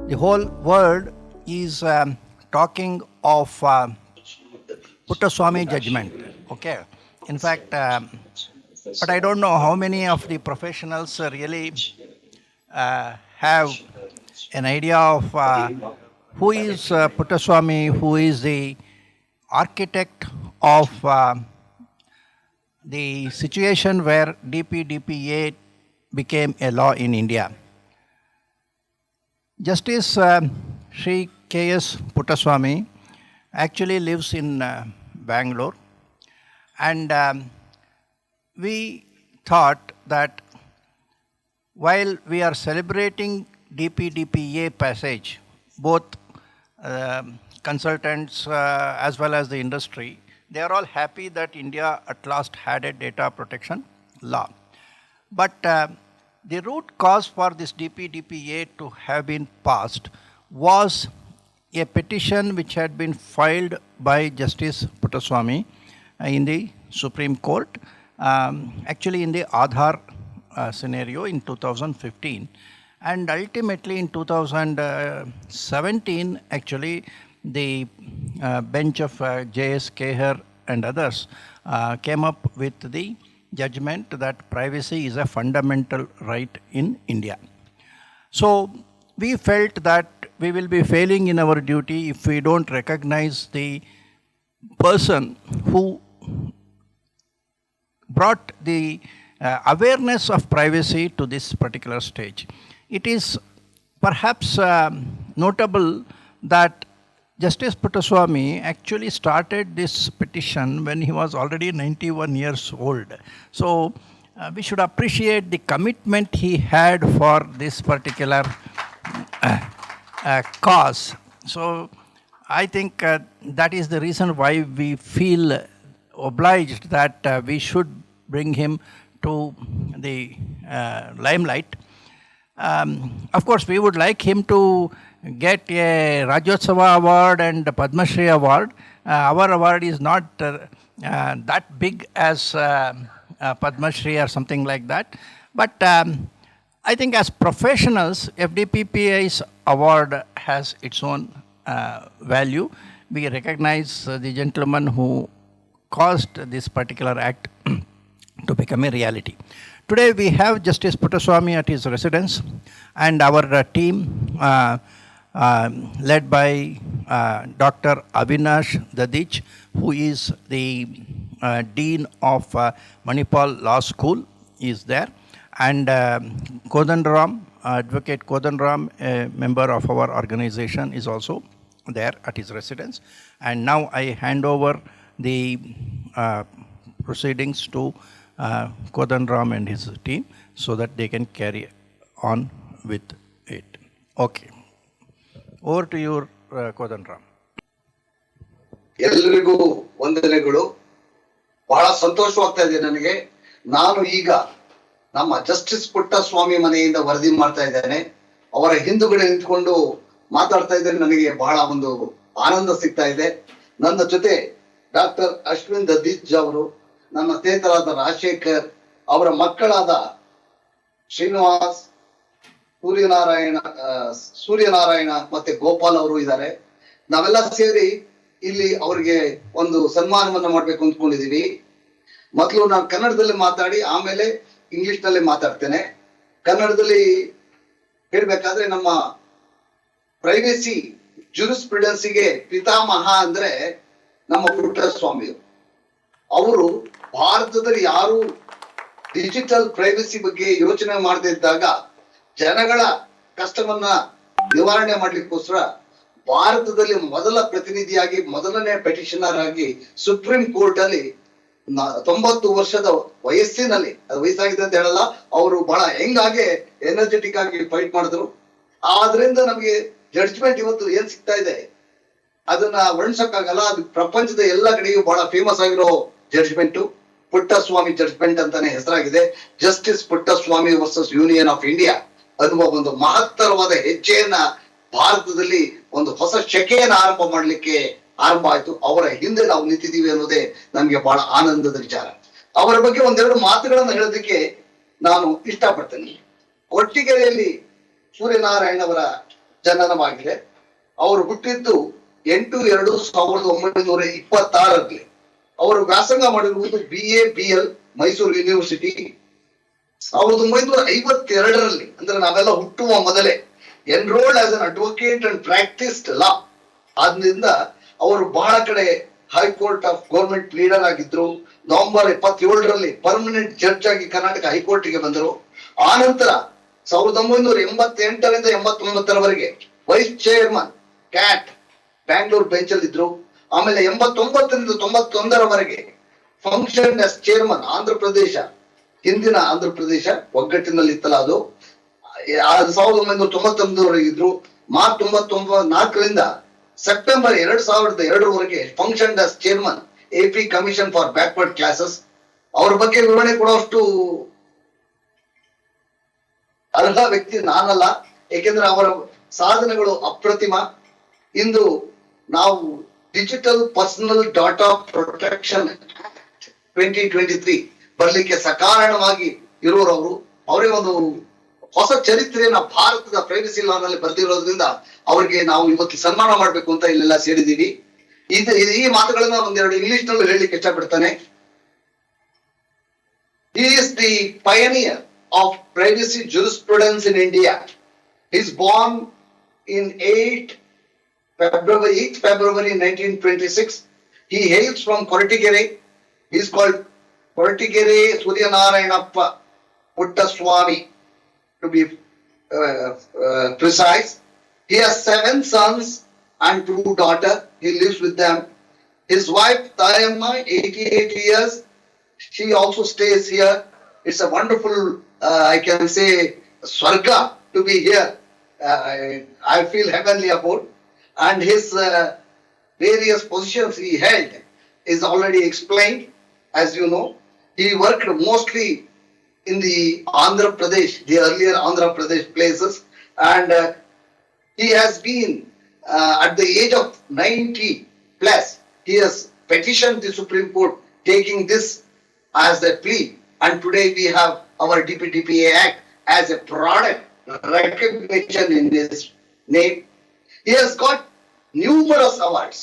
The whole world is talking of Puttaswamy judgment. Okay. In fact, but I don't know how many of the professionals really have an idea of who is Puttaswamy, who is the architect of the situation where DPDPA became a law in India. Justice Sri K.S. Puttaswamy actually lives in Bangalore, and we thought that while we are celebrating DPDPA passage, both consultants as well as the industry, they are all happy that India at last had a data protection law. But the root cause for this DPDPA to have been passed was a petition which had been filed by Justice Puttaswamy in the Supreme Court, actually in the Aadhaar scenario in 2015. And ultimately in 2017, actually, the bench of J.S. Keher and others came up with the judgment that privacy is a fundamental right in India. So we felt that we will be failing in our duty if we don't recognize the person who brought the awareness of privacy to this particular stage. It is perhaps notable that Justice Puttaswamy actually started this petition when he was already 91 years old. So we should appreciate the commitment he had for this particular cause. So I think that is the reason why we feel obliged that we should bring him to the limelight. Of course, we would like him to get a Rajyotsava award and a Padma Shri award. Our award is not that big as Padma Shri or something like that. But I think as professionals, FDPPA's award has its own value. We recognize the gentleman who caused this particular act to become a reality. Today we have Justice Puttaswamy at his residence, and our team led by Dr. Avinash Dadich, who is the Dean of Manipal Law School, is there, and Kodandaram, Advocate Kodandaram, a member of our organization, is also there at his residence. And now I hand over the proceedings to Kodandaram and his team so that they can carry on with it. Okay. Over to you, Kodandaram. ಎಲ್ಲರಿಗೂ ವಂದನೆಗಳು. ಬಹಳ ಸಂತೋಷವಾಗ್ತಾ ಇದೆ ನನಗೆ. ನಾನು ಈಗ ನಮ್ಮ justice Puttaswamy ಮನೆಯಿಂದ ವರದಿ ಮಾಡ್ತಾ ಇದ್ದೇನೆ. ಅವರ ಹಿಂದುಗಡೆ ನಿಂತ್ಕೊಂಡು ಮಾತಾಡ್ತಾ ಇದ್ದೇನೆ. ನನಗೆ ಬಹಳ ಒಂದು ಆನಂದ ಸಿಗ್ತಾ ಇದೆ. ನನ್ನ ಜೊತೆ ಡಾಕ್ಟರ್ ಅಶ್ವಿನ್ ದದೀಜ್ ಅವರು, ನನ್ನ ಸ್ನೇಹಿತರಾದ ರಾಜಶೇಖರ್, ಅವರ ಮಕ್ಕಳಾದ ಶ್ರೀನಿವಾಸ್, ಸೂರ್ಯನಾರಾಯಣ ಮತ್ತೆ ಗೋಪಾಲ್ ಅವರು ಇದ್ದಾರೆ. ನಾವೆಲ್ಲ ಸೇರಿ ಇಲ್ಲಿ ಅವರಿಗೆ ಒಂದು ಸನ್ಮಾನವನ್ನ ಮಾಡ್ಬೇಕು ಅಂದ್ಕೊಂಡಿದೀವಿ. ಮೊದಲು ನಾನು ಕನ್ನಡದಲ್ಲಿ ಮಾತಾಡಿ ಆಮೇಲೆ ಇಂಗ್ಲಿಷ್ ನಲ್ಲಿ ಮಾತಾಡ್ತೇನೆ. ಕನ್ನಡದಲ್ಲಿ ಹೇಳ್ಬೇಕಾದ್ರೆ ನಮ್ಮ ಪ್ರೈವೇಸಿ ಜೂರಿಸ್ಪ್ರುಡೆನ್ಸಿಗೆ ಪಿತಾಮಹ ಅಂದ್ರೆ ನಮ್ಮ ಪುಟ್ಟಸ್ವಾಮಿ ಅವರು. ಭಾರತದಲ್ಲಿ ಯಾರು ಡಿಜಿಟಲ್ ಪ್ರೈವಸಿ ಬಗ್ಗೆ ಯೋಚನೆ ಮಾಡದಿದ್ದಾಗ ಜನಗಳ ಕಷ್ಟವನ್ನ ನಿವಾರಣೆ ಮಾಡ್ಲಿಕ್ಕೋಸ್ಕರ ಭಾರತದಲ್ಲಿ ಮೊದಲ ಪ್ರತಿನಿಧಿಯಾಗಿ, ಮೊದಲನೇ ಪೆಟಿಷನರ್ ಆಗಿ ಸುಪ್ರೀಂ ಕೋರ್ಟ್ ಅಲ್ಲಿ 90 ವರ್ಷದ ವಯಸ್ಸಿನಲ್ಲಿ, ಅದು ವಯಸ್ಸಾಗಿದೆ ಅಂತ ಹೇಳಲ್ಲ, ಅವರು ಬಹಳ ಹೆಂಗಾಗೆ ಎನರ್ಜೆಟಿಕ್ ಆಗಿ ಫೈಟ್ ಮಾಡಿದ್ರು. ಆದ್ರಿಂದ ನಮಗೆ ಜಡ್ಜ್ಮೆಂಟ್ ಇವತ್ತು ಏನ್ ಸಿಗ್ತಾ ಇದೆ ಅದನ್ನ ವರ್ಣಿಸಕ್ಕಾಗಲ್ಲ. ಅದು ಪ್ರಪಂಚದ ಎಲ್ಲ ಕಡೆಗೂ ಬಹಳ ಫೇಮಸ್ ಆಗಿರೋ ಜಡ್ಜ್ಮೆಂಟ್ ಪುಟ್ಟಸ್ವಾಮಿ ಜಡ್ಜ್ಮೆಂಟ್ ಅಂತಾನೆ ಹೆಸರಾಗಿದೆ. Justice Puttaswamy versus union of India ಅನ್ನುವ ಒಂದು ಮಹತ್ತರವಾದ ಹೆಜ್ಜೆಯನ್ನ ಭಾರತದಲ್ಲಿ ಒಂದು ಹೊಸ ಶಕೆಯನ್ನ ಆರಂಭ ಆಯ್ತು. ಅವರ ಹಿಂದೆ ನಾವು ನಿಂತಿದ್ದೀವಿ ಅನ್ನೋದೇ ನಮ್ಗೆ ಬಹಳ ಆನಂದದ ವಿಚಾರ. ಅವರ ಬಗ್ಗೆ ಒಂದೆರಡು ಮಾತುಗಳನ್ನ ಹೇಳೋದಕ್ಕೆ ನಾನು ಇಷ್ಟಪಡ್ತೇನೆ. ಕೊಟ್ಟಿಗೆರೆಯಲ್ಲಿ ಸೂರ್ಯನಾರಾಯಣ ಅವರ ಜನನವಾಗಿದೆ. ಅವರು ಹುಟ್ಟಿದ್ದು 8/2/1926. ಅವರು ವ್ಯಾಸಂಗ ಮಾಡಿರುವುದು BA/BL ಮೈಸೂರು ಯೂನಿವರ್ಸಿಟಿ. 1952ರಲ್ಲಿ, ಅಂದ್ರೆ ನಾವೆಲ್ಲ ಹುಟ್ಟುವ ಮೊದಲೇ, enrolled as an advocate and practised law. ಆದ್ರಿಂದ ಅವರು ಬಹಳ ಕಡೆ ಹೈಕೋರ್ಟ್ ಆಫ್ ಗವರ್ಮೆಂಟ್ ಪ್ಲೀಡರ್ ಆಗಿದ್ರು. ನವೆಂಬರ್ 27ರಲ್ಲಿ ಪರ್ಮನೆಂಟ್ ಜಡ್ಜ್ ಆಗಿ ಕರ್ನಾಟಕ ಹೈಕೋರ್ಟ್ಗೆ ಬಂದರು. ಆ ನಂತರ 1988ರಿಂದ 89ರವರೆಗೆ vice chairman CAT Bangalore bench ಅಲ್ಲಿ ಇದ್ರು. ಆಮೇಲೆ 89ರಿಂದ 91ರವರೆಗೆ function as chairman Andhra Pradesh, ಹಿಂದಿನ ಆಂಧ್ರ ಪ್ರದೇಶ ಒಗ್ಗಟ್ಟಿನಲ್ಲಿ ಇತ್ತಲ್ಲ ಅದು, 1991ರವರೆಗೆ ಇದ್ರು. ಮಾರ್ಚ್ 1994ರಿಂದ ಸೆಪ್ಟೆಂಬರ್ 2002ರವರೆಗೆ function as chairman AP commission for backward classes. ಅವ್ರ ಬಗ್ಗೆ ವಿವರಣೆ ಕೊಡುವಷ್ಟು ಅರ್ಹ ವ್ಯಕ್ತಿ ನಾನಲ್ಲ, ಏಕೆಂದ್ರೆ ಅವರ ಸಾಧನೆಗಳು ಅಪ್ರತಿಮ. ಇಂದು ನಾವು ಡಿಜಿಟಲ್ ಪರ್ಸನಲ್ ಡಾಟಾ ಪ್ರೊಟೆಕ್ಷನ್ 2023 ಬರ್ಲಿಕ್ಕೆ ಸಕಾರಣವಾಗಿ ಇರುವವರು. ಅವರೇ ಒಂದು ಹೊಸ ಚರಿತ್ರೆಯನ್ನ ಭಾರತದ ಪ್ರೈವಸಿ ಲಾನಲ್ಲಿ ಬರ್ದಿರೋದ್ರಿಂದ ಅವರಿಗೆ ನಾವು ಇವತ್ತು ಸನ್ಮಾನ ಮಾಡ್ಬೇಕು ಅಂತ ಇಲ್ಲೆಲ್ಲ ಸೇರಿದೀವಿ. ಈ ಮಾತುಗಳನ್ನ ಒಂದೆರಡು ಇಂಗ್ಲಿಷ್ ನಲ್ಲೂ ಹೇಳಲಿಕ್ಕೆ ಇಷ್ಟಪಡ್ತಾನೆ. He is the pioneer of privacy jurisprudence in India. He is born in 8th February 1926. He hails from Koratigere. He is called Koratigere Suryanarayanappa Puttaswamy, to be precise. He has 7 sons and 2 daughters. He lives with them. His wife Tayamma, 88 years. She also stays here. It's a wonderful, I can say, swarga to be here. I feel heavenly about. And his various positions he held is already explained, as you know. He worked mostly in the Andhra Pradesh, the earlier Andhra Pradesh places, and he has been at the age of 90 plus. He has petitioned the Supreme Court, taking this as a plea, and today we have our DPDPA Act as a product recognition in his name. He has got numerous awards.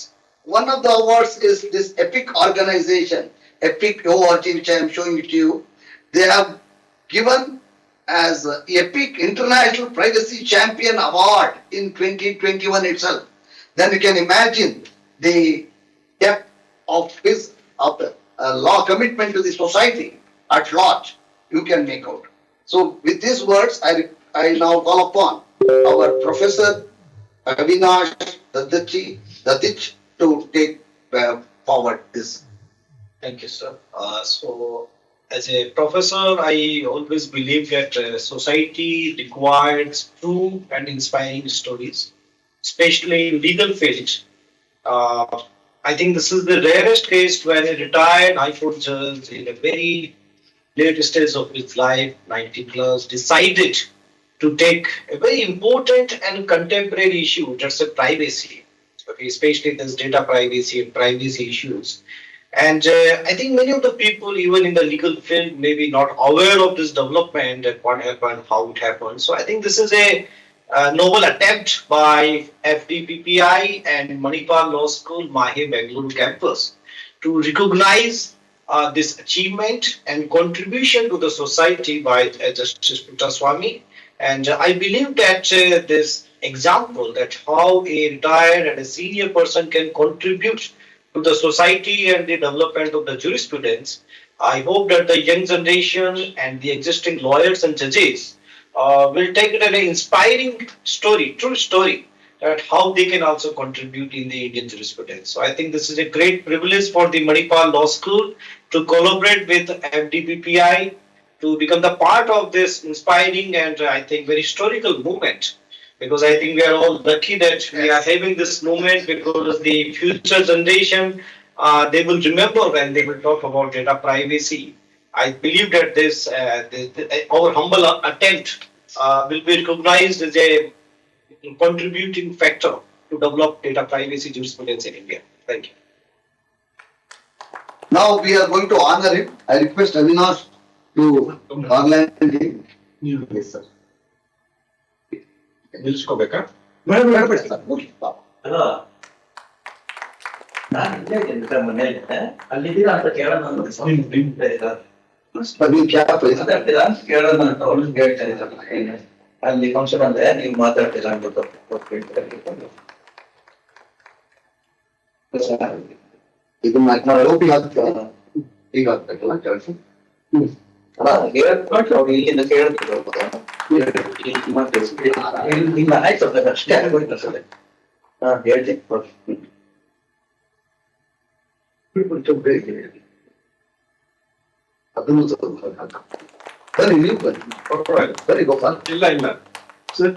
One of the awards is this EPIC organization, EPIC.org, which I am showing it to you. They have given as EPIC International Privacy Champion Award in 2021 itself. Then you can imagine the depth of his law commitment to the society at large. You can make out. So with these words, I now call upon our Professor Avinash Dadich to take forward this. Thank you, sir. So, as a professor, I always believe that society requires true and inspiring stories, especially in legal field. I think this is the rarest case where a retired High Court judge in a very late stage of his life, 90 plus, decided to take a very important and contemporary issue, that's a privacy. Okay, especially there's data privacy and privacy issues. And I think many of the people, even in the legal field, may be not aware of this development and what happened, how it happened. So I think this is a noble attempt by FDPPI and Manipal Law School, Mahe Bangalore campus, to recognize this achievement and contribution to the society by Justice Puttaswamy. And I believe that this example, that how a retired and a senior person can contribute to the society and the development of the jurisprudence, I hope that the young generation and the existing lawyers and judges will take it as an inspiring story, true story, that how they can also contribute in the Indian jurisprudence. So I think this is a great privilege for the Manipal Law School to collaborate with FDPPI to become the part of this inspiring and I think very historical movement. Because I think we are all lucky that we are having this movement, because the future generation, they will remember when they will talk about data privacy. I believe that this our humble attempt will be recognized as a contributing factor to develop data privacy jurisprudence in India. Thank you. Now we are going to honor him. I request Avinash to orland him. Yes, sir. ನಿಲ್ಸ್ಕೋಬೇಕಾ? ಬೇಡ sir, ಹೋಗ್ಲಿ ಪಾಪ. ಅಲ್ಲ ನಾನು ಇಲ್ಲೇ ಇದ್ದೀನಿ sir ಮನೇಲಿ, ಅಲ್ಲಿದ್ದೀರಾ ಅಂತ ಕೇಳೋಣ ಅಂತ ನೀವು ಕ್ಯಾಪ್ ಮಾತಾಡ್ತೀರಾ ಅಂತ ಕೇಳೋಣ ಅಂತ ಅವ್ರು ಹೇಳ್ತಾ ಇದ್ದಾರೆ. ಅಲ್ಲಿ ಫಂಕ್ಷನ್ ಅಂದ್ರೆ ನೀವು ಮಾತಾಡ್ತೀರಾ ಅಂದ್ಬಿಟ್ಟು ಇದನ್ನ ಲೋಪಿ ಹಾಕ್ತೀವಿ ಈಗ ಹಾಕ್ಬೇಕಲ್ಲ ಕೆಲಸ. ಅವ್ರು ಇಲ್ಲಿಂದ ಕೇಳ್ತಿದ್ರು ಇಲ್ಲ ಆಯ್ತು ಸರ್ ಅಷ್ಟೇ ಆಗೋಯ್ತು ಸರ್. ಹೇಳ್ತೀನಿ ಅದನ್ನು ಬನ್ನಿ, ನೀವು ಬನ್ನಿ, ಬನ್ನಿ ಗೋಪಾಲ್. ಇಲ್ಲ ಇಲ್ಲ ಸರ್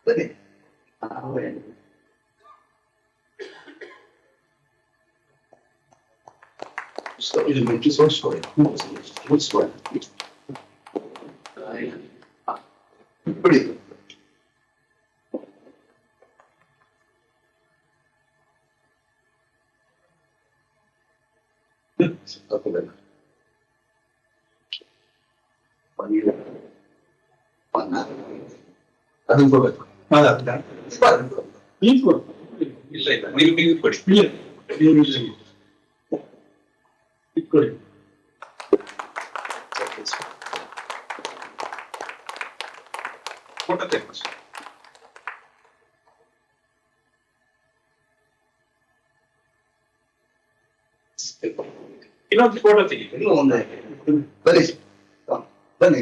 ಬನ್ನಿ. ಇದು ಮುಚ್ಚಿ ಸೋಡಿಸ್ಕೊಳ್ಳಿ, ಮುಚ್ಚಿಸ್ಕೊಳ್ಳಿ ಬಿಡಿ. ಅದನ್ನು ಕೊಡ್ಬೇಕು. ಇಲ್ಲ ಇಲ್ಲ ನೀವು ಕೊಡಿ. ಇಟ್ಕೊಳ್ಳಿ. ಫೋಟೋ ತೆಗೆದು ಇನ್ನೊಂದು ಫೋಟೋ ತೆಗಿ. ಇನ್ನೂ ಒಂದೇ ಬನ್ನಿ ಬನ್ನಿ.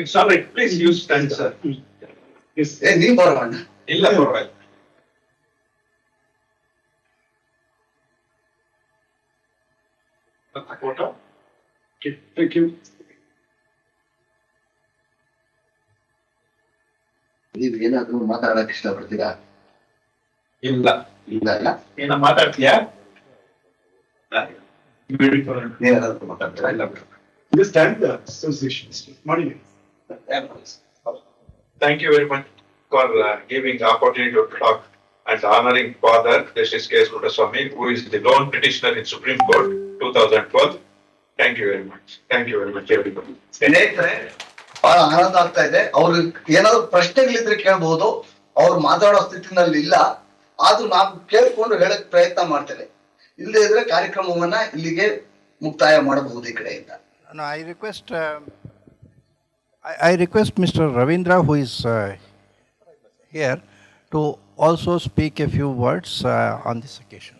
It's all right, please use stand sir. ನೀವು ಬರೋಣ. ಇಲ್ಲ ಪರವಾಗಿಲ್ಲ. Photo thank you. ನೀವು ಏನಾದ್ರು ಮಾತಾಡಕ್ ಇಷ್ಟಪಡ್ತೀರಾ? ಇಲ್ಲ ಇಲ್ಲ ಇಲ್ಲ, ಏನ ಮಾತಾಡ್ತೀಯಾ? ಏನಾದ್ರು ಮಾತಾಡ್ತೀರಾ? ಇಲ್ಲ. Understand the association. Morning. Thank you very much for giving the opportunity to talk and honoring Father Justice K. S. Puttaswamy, who is the lone petitioner in Supreme Court 2012. Thank you very much. Thank you very much, everybody. ಸ್ನೇಹಿತರೆ, ಬಹಳ ಆನಂದ ಆಗ್ತಾ ಇದೆ. ಅವ್ರು ಏನಾದ್ರು ಪ್ರಶ್ನೆಗಳಿದ್ರೆ ಕೇಳಬಹುದು. ಅವ್ರು ಮಾತಾಡೋ ಸ್ಥಿತಿನಲ್ಲಿ ಇಲ್ಲ, ಆದ್ರೂ ನಾವು ಕೇಳ್ಕೊಂಡು ಹೇಳಕ್ ಪ್ರಯತ್ನ ಮಾಡ್ತೇವೆ. ಇಲ್ಲದೆ ಇದ್ರೆ ಕಾರ್ಯಕ್ರಮವನ್ನ ಇಲ್ಲಿಗೆ ಮುಕ್ತಾಯ ಮಾಡಬಹುದು ಈ ಕಡೆಯಿಂದ. No, I request Mr. Ravindra, who is here, to also speak a few words on this occasion.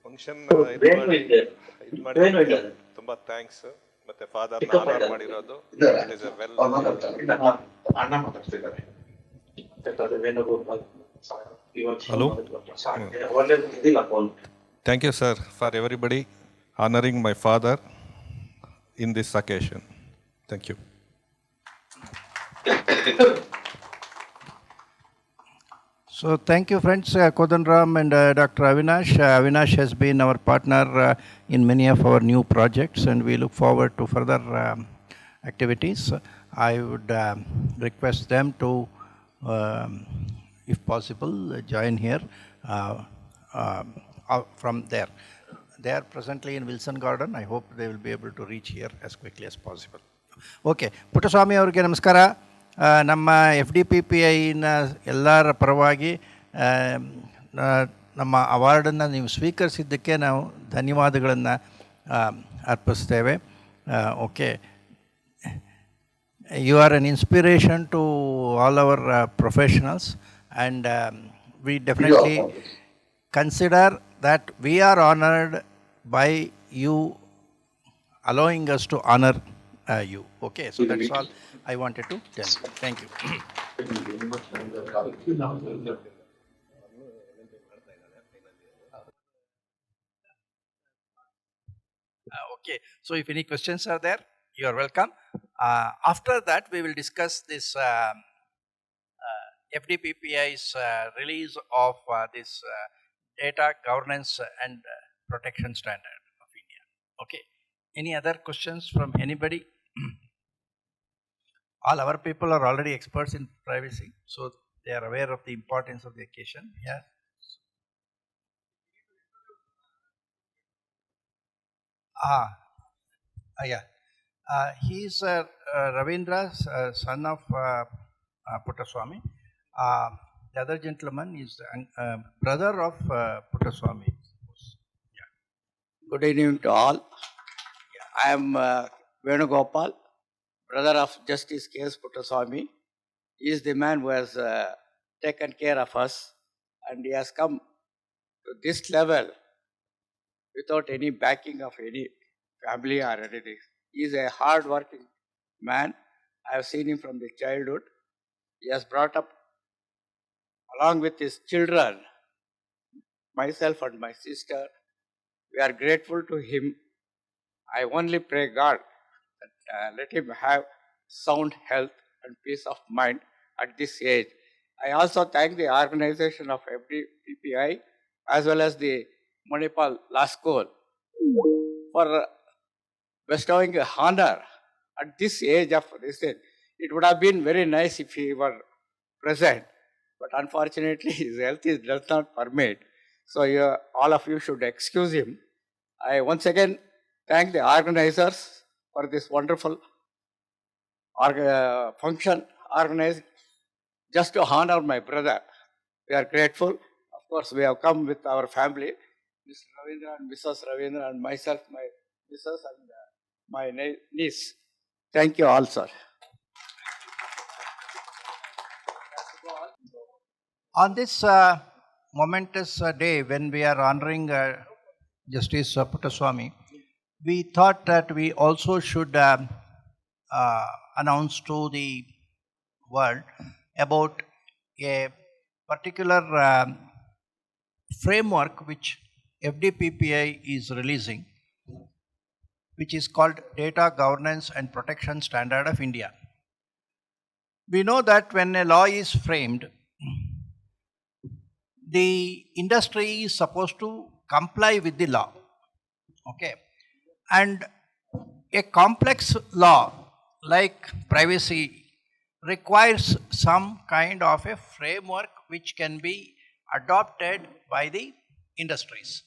Function ಏನು ಇದೆ ಏನು ಇದೆ ತುಂಬಾ ಥ್ಯಾಂಕ್ಸ್. ಮತ್ತೆ ಫಾದರ್ Pick up ಆನರ್ ಆಗಿದೆ. ಮಾಡಿರೋದು ಇದ್ದಾರೆ. ಇಟ್ ಇಸ್ ಎ ವೆಲ್ ಅವ್ರು ಮಾತಾಡ್ತಾರೆ. ಅಣ್ಣ ಮಾತಾಡ್ತಿದ್ದಾರೆ. Hello. ಒಳ್ಳೇದು ಇದಿಲ್ಲ phone. Thank you, sir, for everybody honoring my father in this occasion. Thank you. So thank you, friends. Kodanram and Dr. Avinash. Avinash has been our partner in many of our new projects, and we look forward to further activities. I would request them to, if possible, join here from there. They are presently in Wilson Garden. I hope they will be able to reach here as quickly as possible. Okay. Puttaswamy ಅವರಿಗೆ ನಮಸ್ಕಾರ. ನಮ್ಮ F D P P ಐನ ಎಲ್ಲರ ಪರವಾಗಿ ನಮ್ಮ ಅವಾರ್ಡನ್ನು ನೀವು ಸ್ವೀಕರಿಸಿದ್ದಕ್ಕೆ ನಾವು ಧನ್ಯವಾದಗಳನ್ನು ಅರ್ಪಿಸ್ತೇವೆ. Okay, you are an inspiration to all our professionals, and we definitely consider that we are honored by you allowing us to honor you. Okay, so that's all I wanted to tell you. Thank you. Okay, so if any questions are there, you are welcome. After that, we will discuss this FDPPI's release of this data governance and protection standard of India. Okay, any other questions from anybody? All our people are already experts in privacy, so they are aware of the importance of the occasion. Yeah. Yeah. He is Ravindra, son of Puttaswamy. The other gentleman is brother of Puttaswamy. Good evening to all. I am Venugopal, brother of Justice K.S. Puttaswamy. He is the man who has taken care of us, and he has come to this level without any backing of any family or anything. He is a hard-working man. I have seen him from the childhood. He has brought up, along with his children, myself and my sister. We are grateful to him. I only pray God that let him have sound health and peace of mind at this age. I also thank the organization of FDPPI as well as the Manipal Law School for bestowing a honor at this age of this age. It would have been very nice if he were present, but unfortunately his health does not permit. So all of you should excuse him. I once again thank the organizers for this wonderful function organized just to honor my brother. We are grateful. Of course, we have come with our family, Mr. Ravindra and Mrs. Ravindra and myself, my Mrs. and my niece. Thank you all, sir. On this momentous day when we are honoring Justice Puttaswamy, we thought that we also should announce to the world about a particular framework which FDPPI is releasing, which is called Data Governance and Protection Standard of India. We know that when a law is framed, the industry is supposed to comply with the law. Okay. And a complex law like privacy requires some kind of a framework which can be adopted by the industries.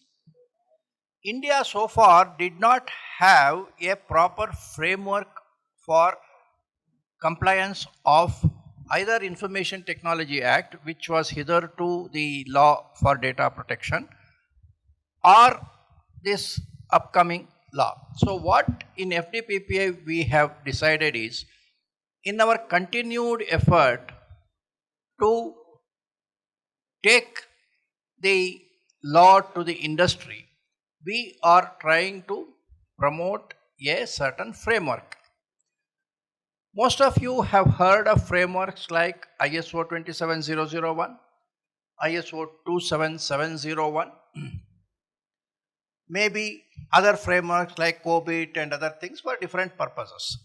India so far did not have a proper framework for compliance of either Information Technology Act, which was hitherto the law for data protection, or this upcoming law. So what in FDPPI we have decided is, in our continued effort to take the law to the industry, we are trying to promote a certain framework. Most of you have heard of frameworks like ISO 27001, ISO 27701, maybe other frameworks like COBIT and other things for different purposes.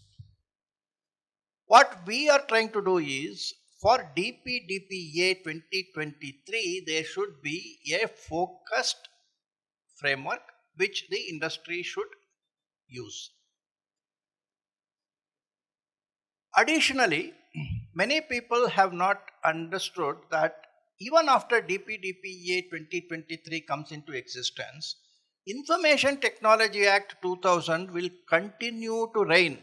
What we are trying to do is, for DPDPA 2023, there should be a focused framework which the industry should use. Additionally, many people have not understood that even after DPDPA 2023 comes into existence, Information Technology Act 2000 will continue to reign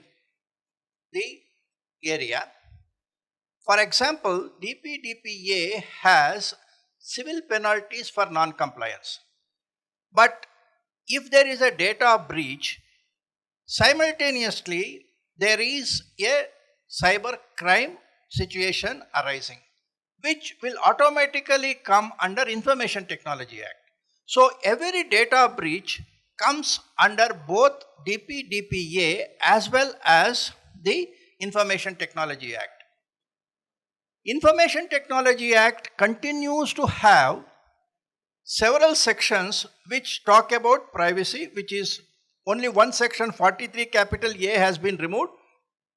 the area. For example, DPDPA has civil penalties for non-compliance. But if there is a data breach, simultaneously there is a cyber crime situation arising, which will automatically come under Information Technology Act. So every data breach comes under both DPDPA as well as the Information Technology Act. Information Technology Act continues to have several sections which talk about privacy, which is only one section, 43 capital A, has been removed,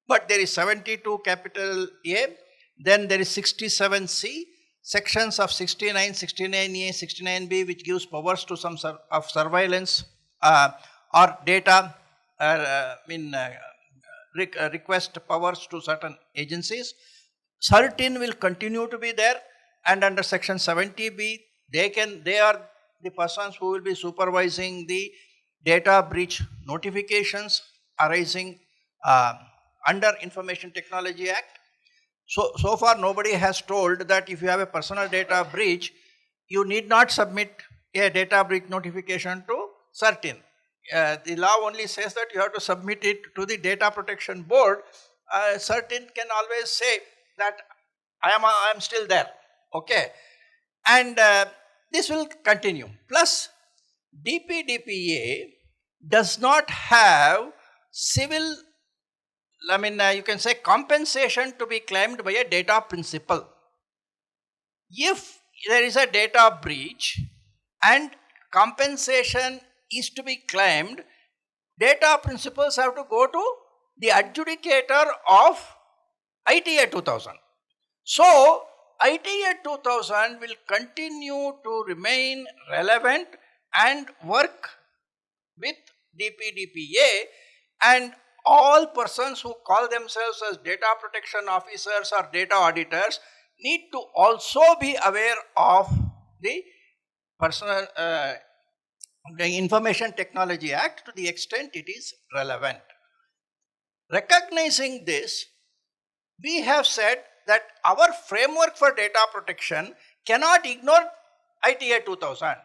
but there is 72 capital A, then there is 67C, sections of 69, 69A, 69B, which gives powers to some of surveillance or data request powers to certain agencies. 13 will continue to be there, and under section 70B, they are the persons who will be supervising the data breach notifications arising under Information Technology Act. So far nobody has told that if you have a personal data breach, you need not submit a data breach notification to CERT-In. The law only says that you have to submit it to the Data Protection Board. CERT-In can always say that I am still there, okay? And this will continue. Plus, DPDPA does not have civil, you can say compensation to be claimed by a data principal. If there is a data breach and compensation is to be claimed, data principals have to go to the adjudicator of ITA 2000. So, ITA 2000 will continue to remain relevant and work with DPDPA, and all persons who call themselves as data protection officers or data auditors need to also be aware of the the Information Technology Act to the extent it is relevant. Recognizing this, we have said that our framework for data protection cannot ignore ITA 2000.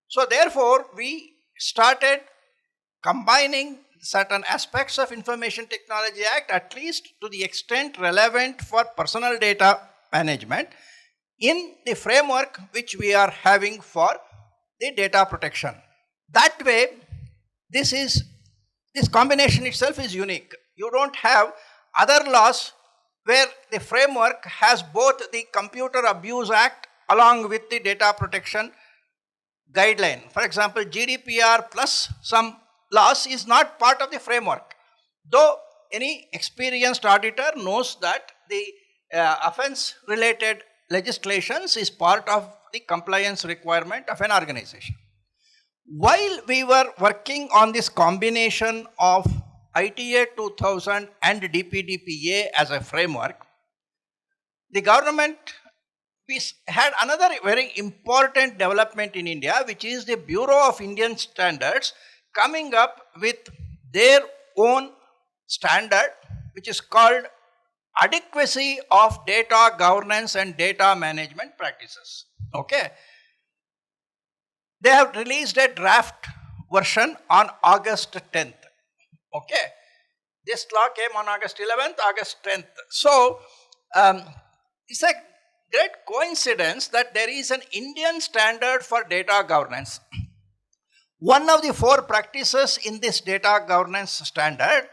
So therefore, we started combining certain aspects of Information Technology Act, at least to the extent relevant for personal data management, in the framework which we are having for the data protection. That way, this combination itself is unique. You don't have other laws where the framework has both the Computer Abuse Act along with the data protection guideline. For example, GDPR plus some laws is not part of the framework, though any experienced auditor knows that the offense related legislations is part of the compliance requirement of an organization. While we were working on this combination of ITA 2000 and DPDPA as a framework, the government, we had another very important development in India, which is the Bureau of Indian Standards coming up with their own standard, which is called Adequacy of Data Governance and Data Management Practices. Okay. They have released a draft version on August 10th. Okay. This law came on August 11th, August 10th. So, it's a great coincidence that there is an Indian standard for data governance. One of the 4 practices in this data governance standard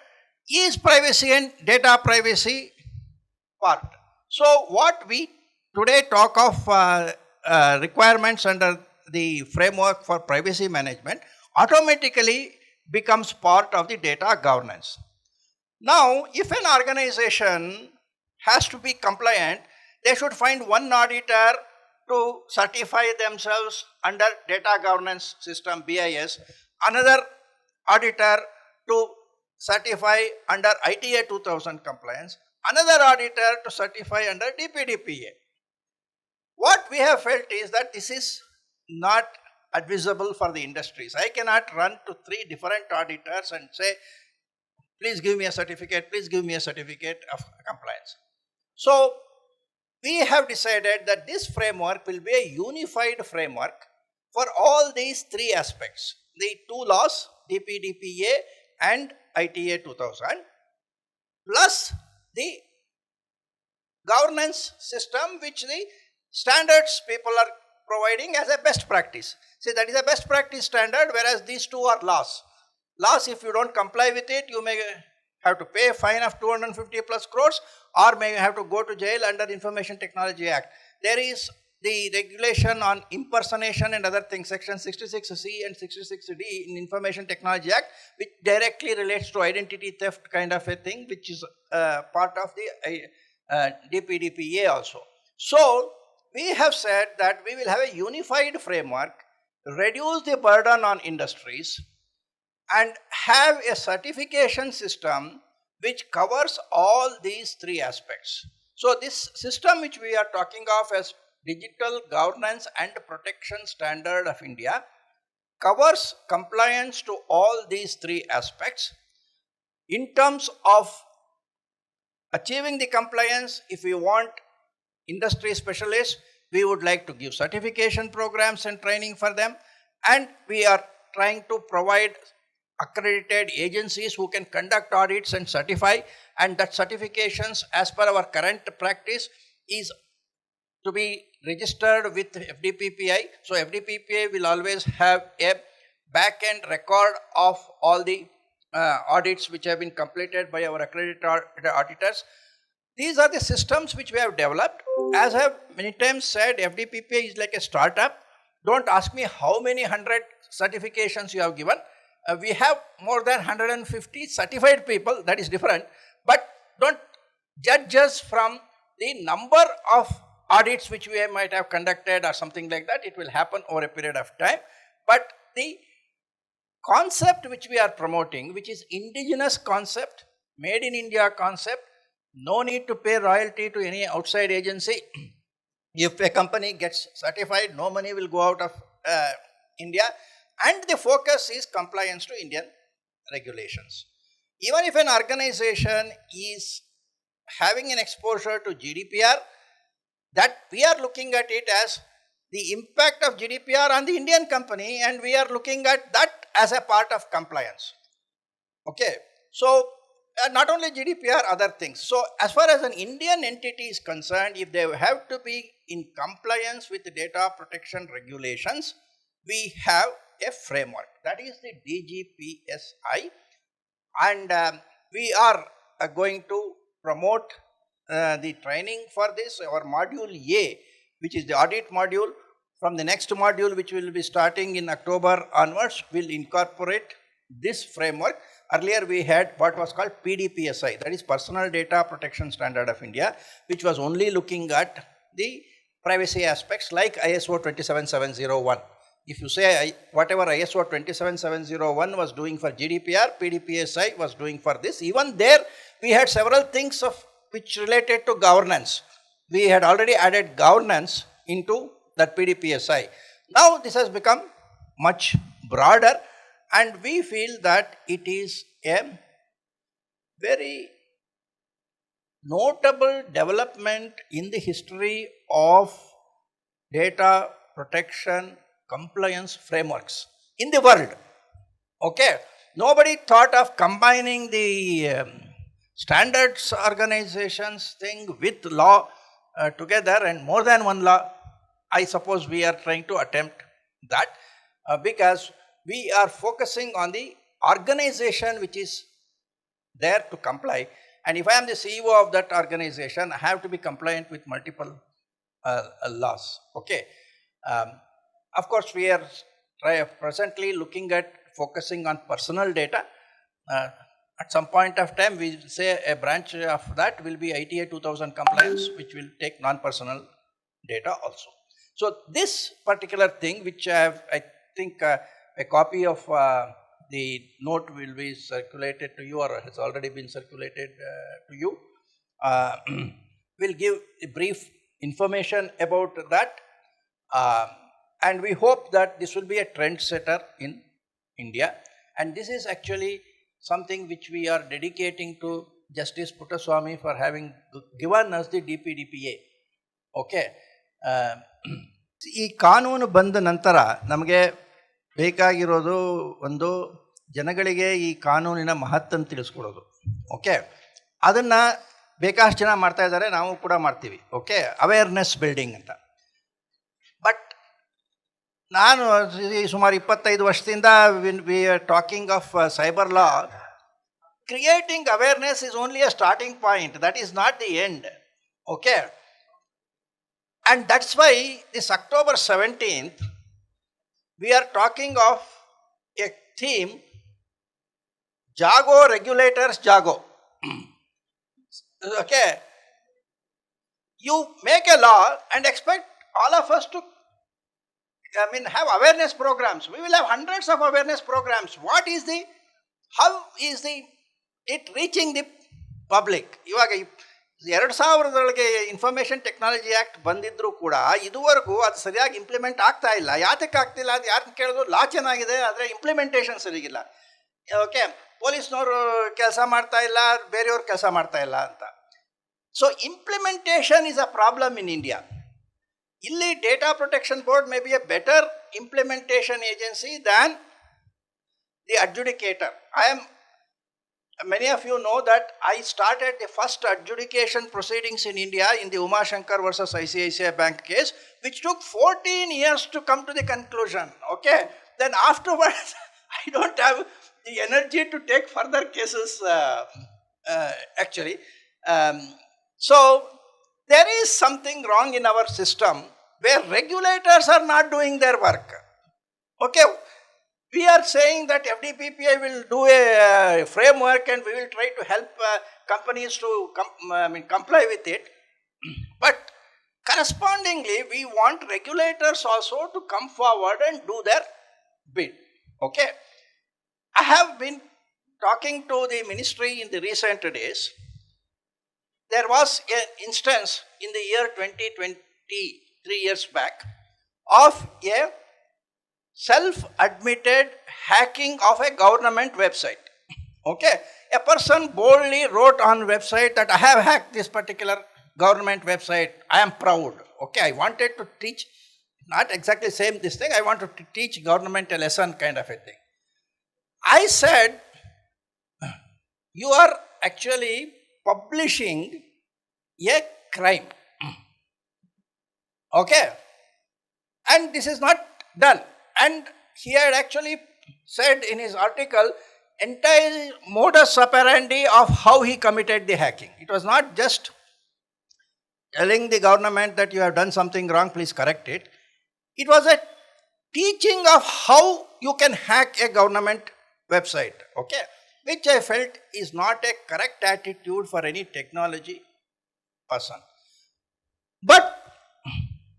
is privacy and data privacy part. So, what we today talk of requirements under the framework for privacy management automatically becomes part of the data governance. Now, if an organization has to be compliant, they should find one auditor to certify themselves under data governance system BIS, another auditor to certify under ITA 2000 compliance, another auditor to certify under DPDPA. What we have felt is that this is not advisable for the industries. I cannot run to 3 different auditors and say, please give me a certificate, please give me a certificate of compliance. So, we have decided that this framework will be a unified framework for all these 3 aspects. The 2 laws, DPDPA and ITA 2000, plus the governance system which the standards people are providing as a best practice. See, that is a best practice standard, whereas these 2 are laws. Laws, if you don't comply with it, you may have to pay a fine of 250 plus crores or may have to go to jail under Information Technology Act. There is the regulation on impersonation and other things, section 66C and 66D in Information Technology Act, which directly relates to identity theft kind of a thing, which is part of the DPDPA also. So, we have said that we will have a unified framework, reduce the burden on industries, and have a certification system which covers all these 3 aspects. So, this system which we are talking of as Digital Governance and Protection Standard of India covers compliance to all these three aspects. In terms of achieving the compliance, if we want industry specialists, we would like to give certification programs and training for them, and we are trying to provide accredited agencies who can conduct audits and certify, and that certifications as per our current practice is to be registered with FDPPI. So FDPPI will always have a back-end record of all the audits which have been completed by our accredited auditors. These are the systems which we have developed. As I have many times said, FDPPI is like a startup. Don't ask me how many 100 certifications you have given. We have more than 150 certified people, that is different. But don't judge us from the number of audits which we might have conducted or something like that. It will happen over a period of time. But the concept which we are promoting, which is indigenous concept, made in India concept, no need to pay royalty to any outside agency. If a company gets certified, no money will go out of India, and the focus is compliance to Indian regulations. Even if an organization is having an exposure to GDPR, that we are looking at it as the impact of GDPR on the Indian company, and we are looking at that as a part of compliance. Okay, so not only GDPR, other things. So as far as an Indian entity is concerned, if they have to be in compliance with the data protection regulations, we have a framework, that is the DGPSI, and we are going to promote the training for this. Our module A, which is the audit module, from the next module which will be starting in October onwards, will incorporate this framework. Earlier we had what was called PDPSI, that is Personal Data Protection Standard of India, which was only looking at the privacy aspects like ISO 27701. If you say whatever ISO 27701 was doing for GDPR, PDPSI was doing for this. Even there we had several things of which related to governance. We had already added governance into that PDPSI. Now this has become much broader, and we feel that it is a very notable development in the history of data protection compliance frameworks in the world. Okay, nobody thought of combining the standards organizations thing with law together, and more than one law. I suppose we are trying to attempt that because we are focusing on the organization which is there to comply. And if I am the CEO of that organization, I have to be compliant with multiple laws. Okay. Of course, we are presently looking at focusing on personal data. At some point of time, we say a branch of that will be ITA 2000 compliance, which will take non-personal data also. So this particular thing, which I think a copy of the note will be circulated to you, or has already been circulated to you, will give a brief information about that. And we hope that this will be a trend setter in India. And this is actually something which we are dedicating to Justice Puttaswamy for having given us the DPDPA. Okay. ಈ ಕಾನೂನು ಬಂದ ನಂತರ ನಮಗೆ ಬೇಕಾಗಿರೋದು ಒಂದು ಜನಗಳಿಗೆ ಈ ಕಾನೂನಿನ ಮಹತ್ವವನ್ನು ತಿಳಿಸ್ಕೊಡೋದು. ಓಕೆ, ಅದನ್ನು ಬೇಕಾಷ್ಟು ಜನ ಮಾಡ್ತಾ ಇದ್ದಾರೆ, ನಾವು ಕೂಡ ಮಾಡ್ತೀವಿ. ಓಕೆ, ಅವೇರ್ನೆಸ್ ಬಿಲ್ಡಿಂಗ್ ಅಂತ. ಬಟ್ ನಾನು ಸುಮಾರು 25 ವರ್ಷದಿಂದ we are talking of cyber law. Creating awareness is only a starting point, that is not the end. Okay, and that's why this October 17th, we are talking of a theme, Jago Regulators Jago. Okay, you make a law and expect all of us to have awareness programs. We will have hundreds of awareness programs. What is how is it reaching the public? 2000 information technology act ಬಂದಿದ್ದರೂ ಕೂಡ ಇದುವರೆಗೂ ಅದು ಸರಿಯಾಗಿ implement ಆಗ್ತಾ ಇಲ್ಲ. ಯಾತಕ್ಕೆ ಆಗ್ತಿಲ್ಲ ಅದು ಯಾರನ್ನ ಕೇಳಿದ್ರು ಲಾ ಚೆನ್ನಾಗಿದೆ, ಆದರೆ ಇಂಪ್ಲಿಮೆಂಟೇಷನ್ ಸರಿಗಿಲ್ಲ. ಓಕೆ, ಪೊಲೀಸ್ನವರು ಕೆಲಸ ಮಾಡ್ತಾ ಇಲ್ಲ, ಬೇರೆಯವ್ರು ಕೆಲಸ ಮಾಡ್ತಾ ಇಲ್ಲ ಅಂತ. So implementation is a problem in India. ಇಲ್ಲಿ data protection board may be a better implementation agency than the adjudicator. Many of you know that I started the first adjudication proceedings in India in the Uma Shankar versus ICICI Bank case, which took 14 years to come to the conclusion. Okay, then afterwards, I don't have the energy to take further cases actually. So there is something wrong in our system where regulators are not doing their work. Okay. We are saying that FDPPI will do a framework and we will try to help companies to comply with it. But correspondingly, we want regulators also to come forward and do their bit. Okay. I have been talking to the ministry in the recent days. There was an instance in the year 2020, 3 years back, of a self-admitted hacking of a government website. Okay, a person boldly wrote on website that I have hacked this particular government website. I am proud. Okay, I wanted to teach, not exactly same this thing, I wanted to teach government a lesson kind of a thing. I said, you are actually publishing a crime. Okay, and this is not done. And he had actually said in his article entire modus operandi of how he committed the hacking. It was not just telling the government that you have done something wrong, please correct it. It was a teaching of how you can hack a government website, okay, which I felt is not a correct attitude for any technology person. But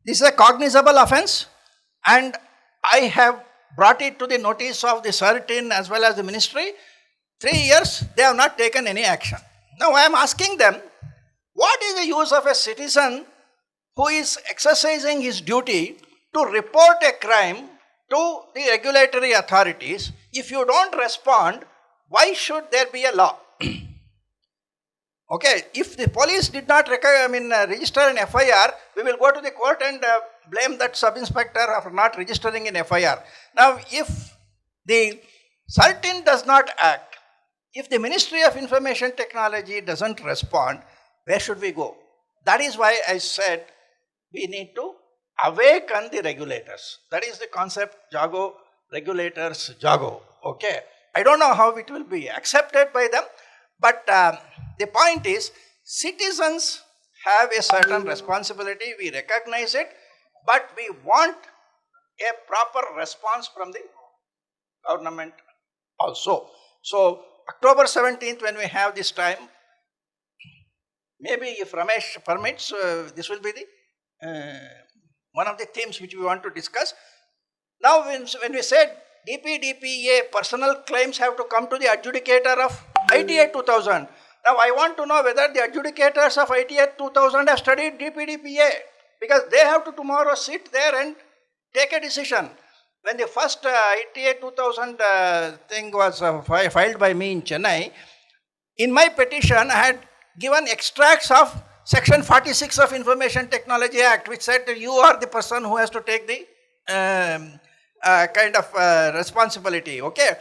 this is a cognizable offense, and I have brought it to the notice of the CERT-in as well as the ministry. 3 years, they have not taken any action. Now I am asking them, what is the use of a citizen who is exercising his duty to report a crime to the regulatory authorities? If you don't respond, why should there be a law? Okay, if the police did not register an FIR, we will go to the court and blame that sub-inspector for not registering an FIR. Now, if the CERT-in does not act, if the Ministry of Information Technology doesn't respond, where should we go? That is why I said we need to awaken the regulators. That is the concept, Jago, regulators, Jago. Okay, I don't know how it will be accepted by them, but the point is, citizens have a certain responsibility, we recognize it, but we want a proper response from the government also. So, October 17th, when we have this time, maybe if Ramesh permits, this will be the one of the themes which we want to discuss. Now, when we said DPDPA personal claims have to come to the adjudicator of ITA 2000. Now, I want to know whether the adjudicators of ITA 2000 have studied DPDPA, because they have to tomorrow sit there and take a decision. When the first ITA 2000 thing was filed by me in Chennai, in my petition I had given extracts of Section 46 of Information Technology Act, which said that you are the person who has to take the kind of responsibility. Okay,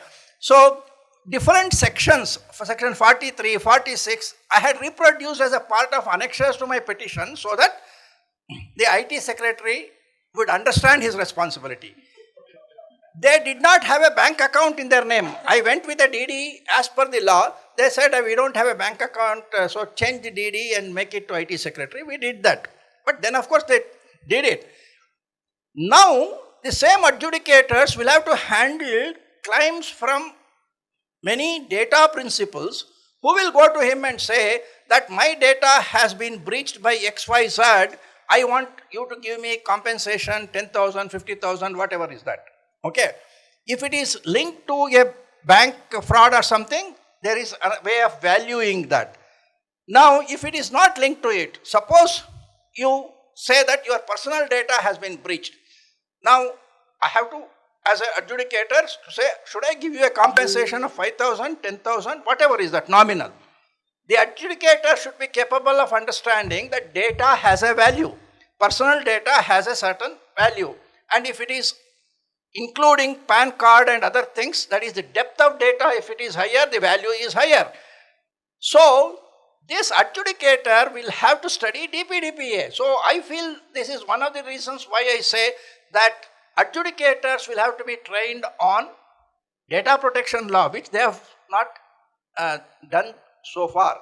so different sections, for Section 43, 46, I had reproduced as a part of annexures to my petition so that the IT secretary would understand his responsibility. They did not have a bank account in their name. I went with a DD as per the law. They said, we don't have a bank account, so change the DD and make it to IT secretary. We did that. But then of course they did it. Now, the same adjudicators will have to handle claims from many data principals who will go to him and say that my data has been breached by XYZ. I want you to give me compensation, 10,000, 50,000, whatever is that. Okay. If it is linked to a bank fraud or something, there is a way of valuing that. Now, if it is not linked to it, suppose you say that your personal data has been breached. Now, I have to, as an adjudicator, say, should I give you a compensation of 5,000, 10,000, whatever is that, nominal. The adjudicator should be capable of understanding that data has a value. Personal data has a certain value. And if it is including PAN card and other things, that is the depth of data, if it is higher, the value is higher. So, this adjudicator will have to study DPDPA. So, I feel this is one of the reasons why I say that adjudicators will have to be trained on data protection law, which they have not done so far.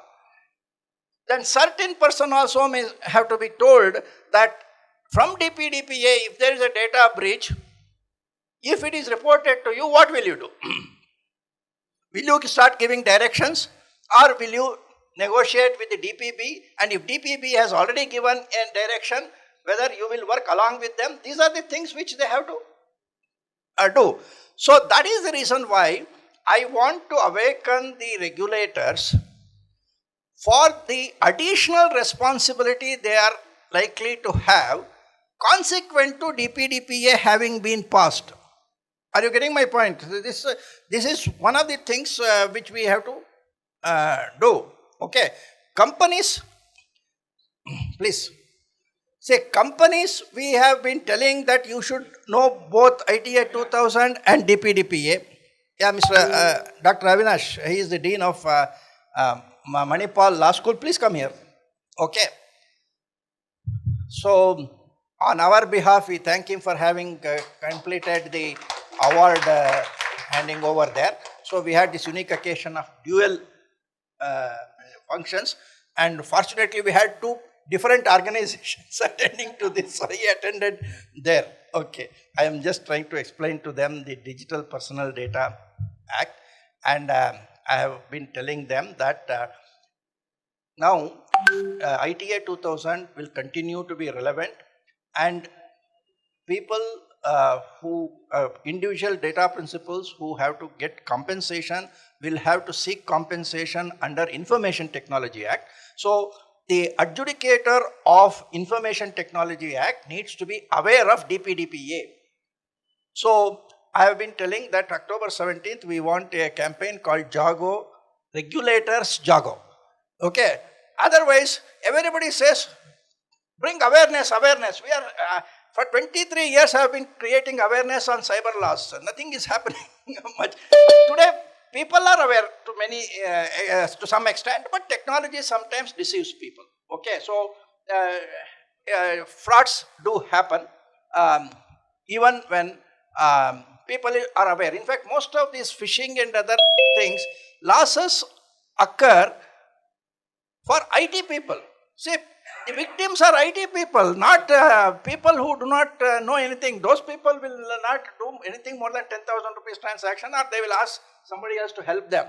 Then certain person also may have to be told that from DPDPA, if there is a data breach, if it is reported to you, what will you do? Will you start giving directions, or will you negotiate with the DPB? And if DPB has already given a direction, whether you will work along with them, these are the things which they have to do. So that is the reason why I want to awaken the regulators for the additional responsibility they are likely to have consequent to DPDPA having been passed. Are you getting my point? This is one of the things which we have to do. Okay. Companies, please. Say companies, we have been telling that you should know both ITA 2000 and DPDPA. Yeah, Mr. Dr. Avinash, he is the Dean of Manipal Law School. Please come here. Okay. So, on our behalf, we thank him for having completed the award handing over there. So, we had this unique occasion of dual functions, and fortunately, we had two different organizations attending to this. So, he attended there. Okay. I am just trying to explain to them the Digital Personal Data Act, and I have been telling them that now ITA 2000 will continue to be relevant, and people who individual data principals who have to get compensation will have to seek compensation under Information Technology Act. So the adjudicator of Information Technology Act needs to be aware of DPDPA. So I have been telling that October 17th we want a campaign called Jago, Regulators Jago. Okay. Otherwise, everybody says, bring awareness. We are, for 23 years I have been creating awareness on cyber laws. Nothing is happening much. Today, people are aware to some extent, but technology sometimes deceives people. Okay, so frauds do happen even when people are aware. In fact, most of these phishing and other things, losses occur for IT people. See, the victims are IT people, not people who do not know anything. Those people will not do anything more than 10,000 rupees transaction, or they will ask somebody else to help them.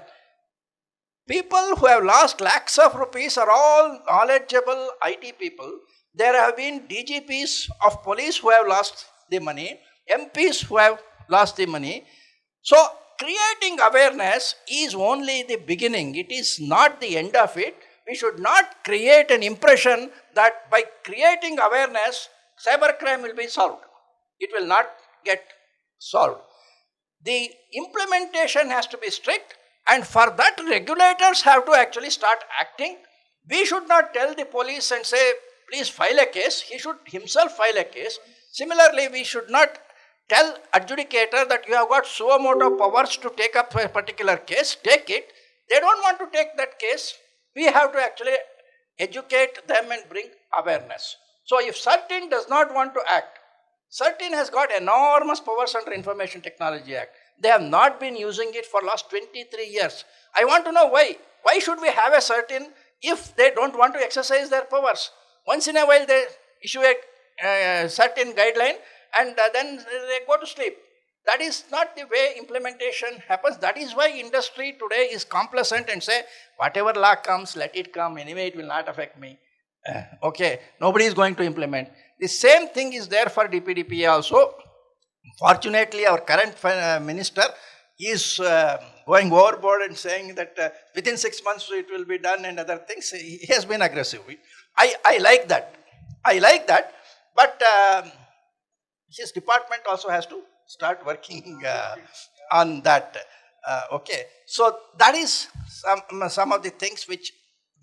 People who have lost lakhs of rupees are all knowledgeable IT people. There have been DGPs of police who have lost the money, MPs who have lost the money. So, creating awareness is only the beginning. It is not the end of it. We should not create an impression that by creating awareness, cybercrime will be solved. It will not get solved. The implementation has to be strict, and for that regulators have to actually start acting. We should not tell the police and say, please file a case. He should himself file a case. Similarly, we should not tell adjudicator that you have got so modo powers to take up a particular case. Take it. They don't want to take that case. We have to actually educate them and bring awareness. So if CERT-In does not want to act, CERT-In has got enormous powers under Information Technology Act. They have not been using it for last 23 years. I want to know why. Why should we have a CERT-In if they don't want to exercise their powers? Once in a while they issue a CERT-In guideline and then they go to sleep. That is not the way implementation happens. That is why industry today is complacent and say, whatever law comes, let it come. Anyway, it will not affect me. Okay, nobody is going to implement. The same thing is there for DPDPA also. Fortunately, our current minister is going overboard and saying that within 6 months it will be done and other things. He has been aggressive. I like that. I like that. But his department also has to start working on that. Okay. So that is some of the things which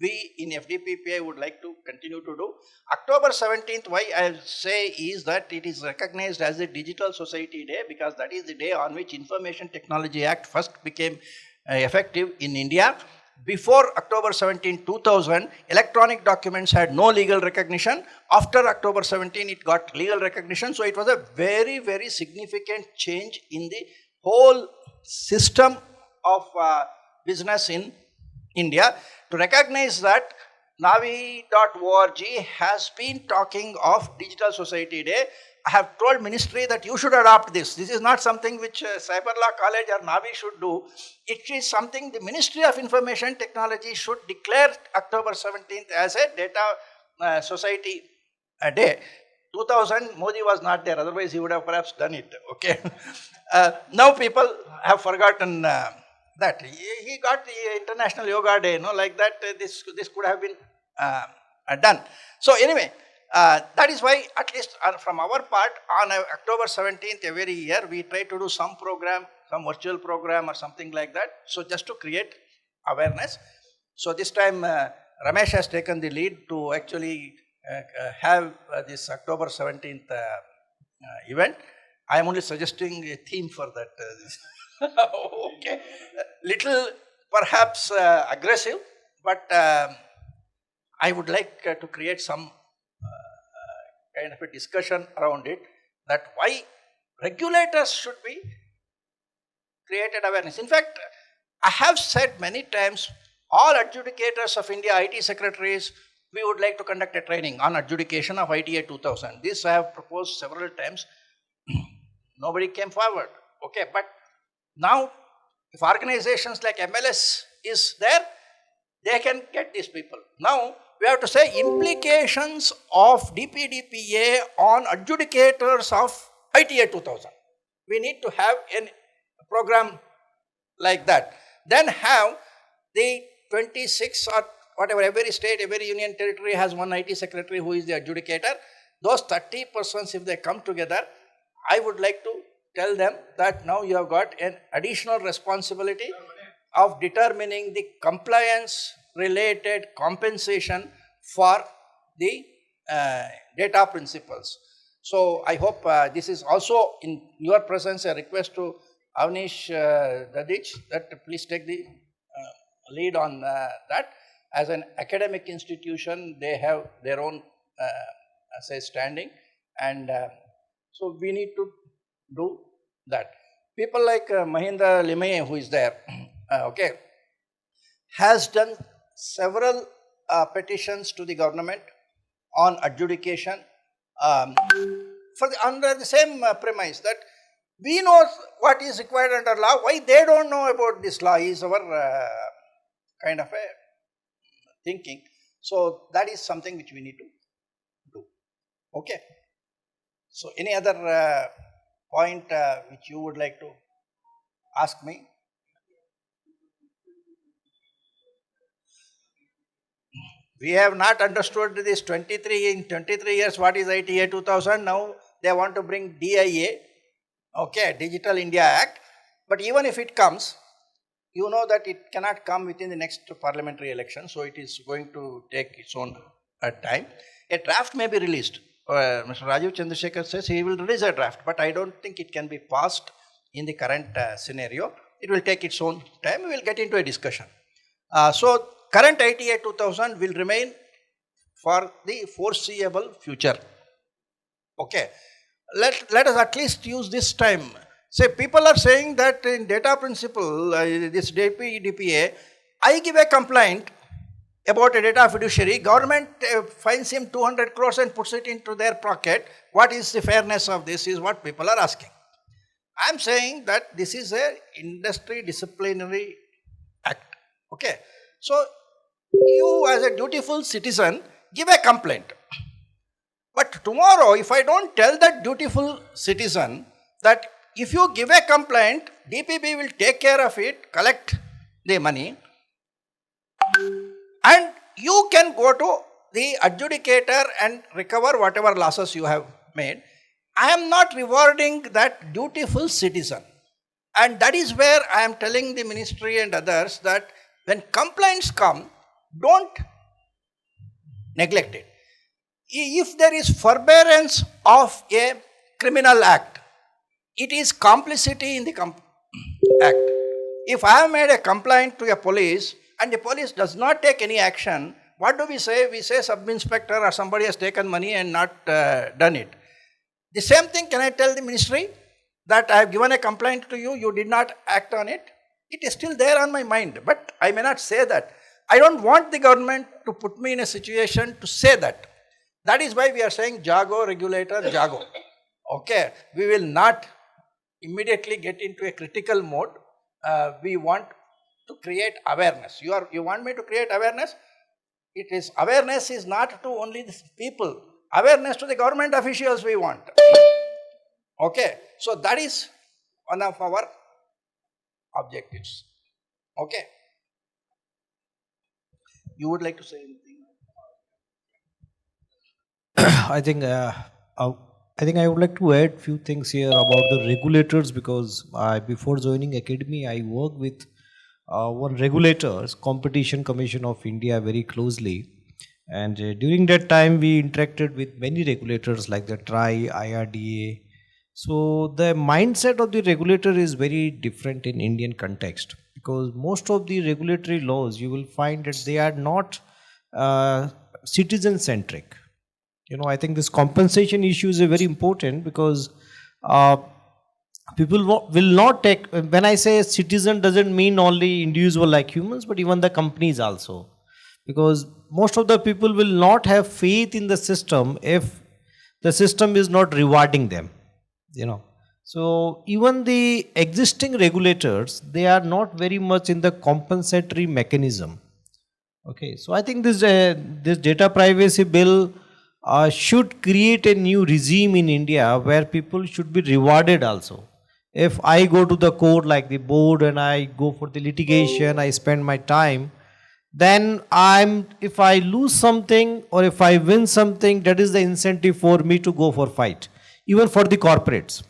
we in FDPPI would like to continue to do. October 17th, why I say is that it is recognized as the Digital Society Day because that is the day on which Information Technology Act first became effective in India. Before October 17, 2000, electronic documents had no legal recognition. After October 17, it got legal recognition. So it was a very, very significant change in the whole system of business in India. To recognize that, Navi.org has been talking of Digital Society Day. I have told ministry that you should adopt this. This is not something which Cyber Law College or Navi should do. It is something the Ministry of Information Technology should declare October 17th as a Data Society Day. 2000, Modi was not there, otherwise he would have perhaps done it. Okay. Now people have forgotten that. He got the International Yoga Day, like that. This could have been done. So anyway, that is why, at least from our part, on October 17th every year, we try to do some program, some virtual program or something like that. So just to create awareness. So this time Ramesh has taken the lead to actually have this October 17th event. I am only suggesting a theme for that. Okay. Little perhaps aggressive, but I would like to create some kind of a discussion around it, that why regulators should be created awareness. In fact, I have said many times, all adjudicators of India, IT secretaries, we would like to conduct a training on adjudication of ITA 2000. This I have proposed several times. Nobody came forward. Okay, but now if organizations like MLS is there, they can get these people. Now we have to say implications of DPDPA on adjudicators of ITA 2000. We need to have a program like that. Then have the 26 or whatever, every state, every union territory has one IT secretary who is the adjudicator. Those 30 persons, if they come together, I would like to tell them that now you have got an additional responsibility of determining the compliance related compensation for the data principles. So I hope this is also in your presence a request to Avnish Dadich that please take the lead on that. As an academic institution, they have their own say standing, and so we need to do that. People like Mahindra Limaye, who is there, okay, has done several petitions to the government on adjudication under the same premise that we know what is required under law, why they don't know about this law is our kind of a thinking. So that is something which we need to do. Okay. So any other point which you would like to ask me? We have not understood this 23 years what is ITA 2000. Now they want to bring DIA, okay, Digital India Act. But even if it comes, you know that it cannot come within the next parliamentary election. So it is going to take its own time. A draft may be released. Mr. Rajiv Chandrasekhar says he will release a draft, but I don't think it can be passed in the current scenario. It will take its own time. We will get into a discussion. So current ITA 2000 will remain for the foreseeable future. Okay. Let us at least use this time. Say people are saying that in data principle, this DPDPA, I give a complaint about a data fiduciary, government fines him 200 crores and puts it into their pocket. What is the fairness of this is what people are asking. I am saying that this is a industry disciplinary act. Okay. So you as a dutiful citizen give a complaint. But tomorrow if I don't tell that dutiful citizen that if you give a complaint, DPP will take care of it, collect the money, and you can go to the adjudicator and recover whatever losses you have made. I am not rewarding that dutiful citizen. And that is where I am telling the ministry and others that when complaints come, don't neglect it. If there is forbearance of a criminal act, it is complicity in the act. If I have made a complaint to a police and the police does not take any action, what do we say? We say sub-inspector or somebody has taken money and not done it. The same thing can I tell the ministry that I have given a complaint to you, you did not act on it? It is still there on my mind, but I may not say that. I don't want the government to put me in a situation to say that. That is why we are saying Jago, regulator, Jago. Okay, we will not immediately get into a critical mode. We want to create awareness. You want me to create awareness? It is awareness is not to only the people. Awareness to the government officials we want. Okay, so that is one of our objectives. Okay. You would like to say anything? I think I would like to add few things here about the regulators, because before joining academy I worked with one regulators, Competition Commission of India, very closely, and during that time we interacted with many regulators like the TRAI, IRDA. So the mindset of the regulator is very different in Indian context, because most of the regulatory laws you will find that they are not citizen centric. I think this compensation issue is very important, because people will not take, when I say citizen doesn't mean only individual like humans, but even the companies also, because most of the people will not have faith in the system if the system is not rewarding them. So even the existing regulators, they are not very much in the compensatory mechanism. Okay, so I think this data privacy bill should create a new regime in India where people should be rewarded also. If I go to the court like the board and I go for the litigation, I spend my time, then if I lose something or if I win something, that is the incentive for me to go for fight, even for the corporates.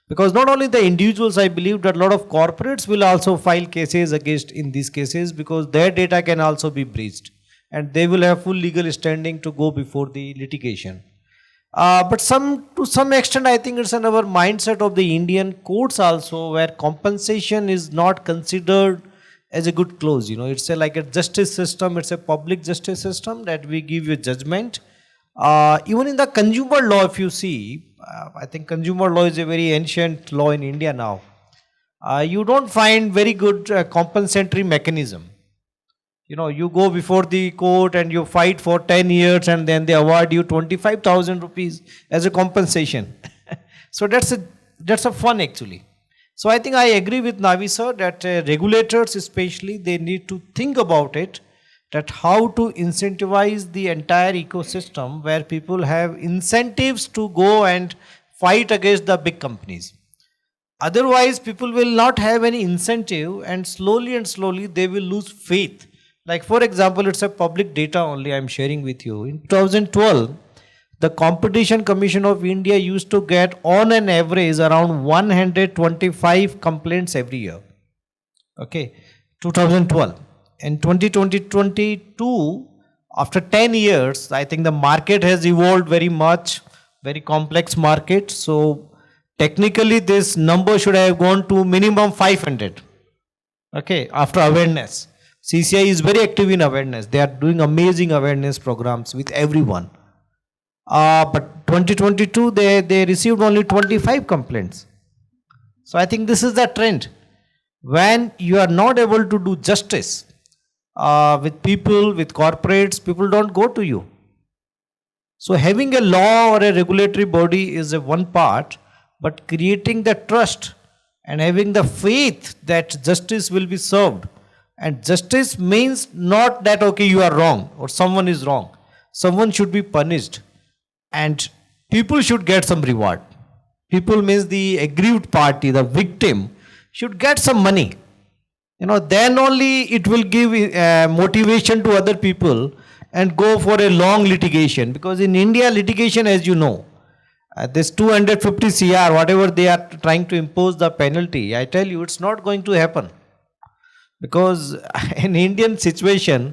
Because not only the individuals, I believe that a lot of corporates will also file cases against in these cases, because their data can also be breached and they will have full legal standing to go before the litigation. But to some extent, I think it's another mindset of the Indian courts also, where compensation is not considered as a good clause. It's like a justice system, it's a public justice system that we give you judgment. Even in the consumer law, if you see, I think consumer law is a very ancient law in India now. You don't find very good compensatory mechanism. You go before the court and you fight for 10 years and then they award you 25,000 rupees as a compensation. So that's a fun actually. So I think I agree with Navi sir that regulators especially, they need to think about it, that how to incentivize the entire ecosystem where people have incentives to go and fight against the big companies. Otherwise, people will not have any incentive, and slowly they will lose faith. Like for example, it's a public data only I'm sharing with you. In 2012, the Competition Commission of India used to get on an average around 125 complaints every year. Okay, 2012. In 2022, after 10 years, I think the market has evolved very much, very complex market. So technically this number should have gone to minimum 500. Okay, after awareness. CCI is very active in awareness. They are doing amazing awareness programs with everyone. But 2022, they received only 25 complaints. So I think this is the trend. When you are not able to do justice with people, with corporates, people don't go to you. So having a law or a regulatory body is a one part, but creating the trust and having the faith that justice will be served. And justice means not that, okay, you are wrong or someone is wrong. Someone should be punished and people should get some reward. people means the aggrieved party, the victim, should get some money. Then only it will give motivation to other people and go for a long litigation. Because in India, litigation, as you know, this 250 CR, whatever they are trying to impose the penalty, I tell you, it's not going to happen. Because in Indian situation,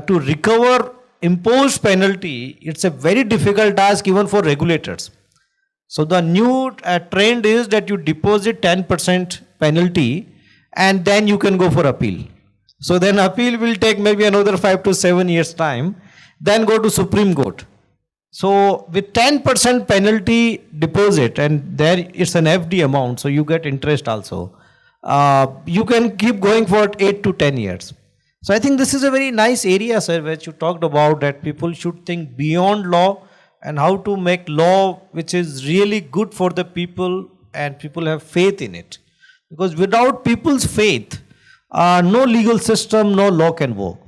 to recover imposed penalty, it's a very difficult task even for regulators. So the new trend is that you deposit 10% penalty and then you can go for appeal. So then appeal will take maybe another 5 to 7 years time, then go to Supreme Court. So with 10% penalty deposit, and there it's an FD amount, so you get interest also. You can keep going for 8 to 10 years. So I think this is a very nice area, sir, which you talked about, that people should think beyond law and how to make law which is really good for the people and people have faith in it. Because without people's faith, no legal system, no law can work.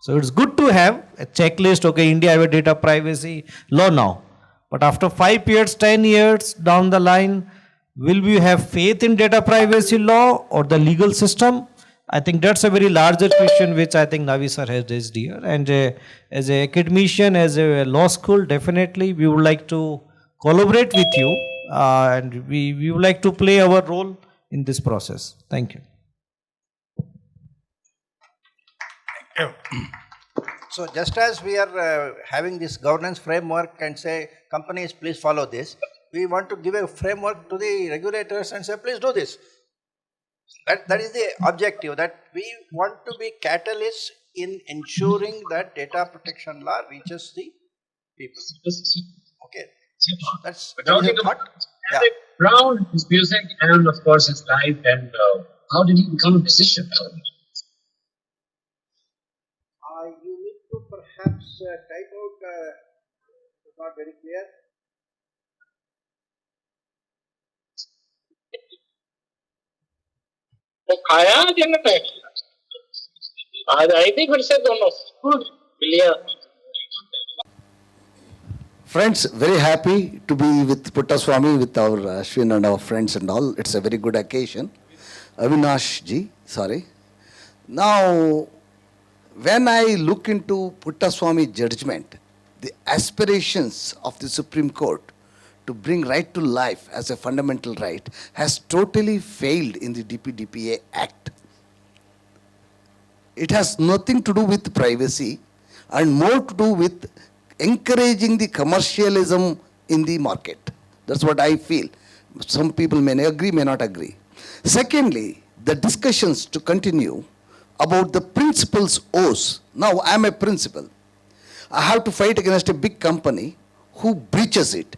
So it's good to have a checklist, okay, India have a data privacy law now. But after 5 years, 10 years down the line, will we have faith in data privacy law or the legal system? I think that's a very larger question which I think Navi sir has raised here. And as an academician, as a law school, definitely we would like to collaborate with you and we would like to play our role in this process. Thank you. So just as we are having this governance framework and say, companies, please follow this, we want to give a framework to the regulators and say, please do this. That is the objective, that we want to be catalysts in ensuring that data protection law reaches the people. Okay. That's your thought? Yeah. Brown is music and of course his life, and how did he become a musician? You need to perhaps type out, it's not very clear. वो खाया जन्नत है आज आई थी फिर से दोनों good बिलिया. Friends, very happy to be with Puttaswamy, with our Ashwin and our friends and all. It's a very good occasion. Avinash ji, sorry. Now, when I look into Puttaswamy judgment, the aspirations of the Supreme Court to bring right to life as a fundamental right has totally failed in the DPDPA Act. It has nothing to do with privacy and more to do with encouraging the commercialism in the market. That's what I feel. Some people may agree, may not agree. Secondly, the discussions to continue about the principal's oaths. Now, I am a principal. I have to fight against a big company who breaches it.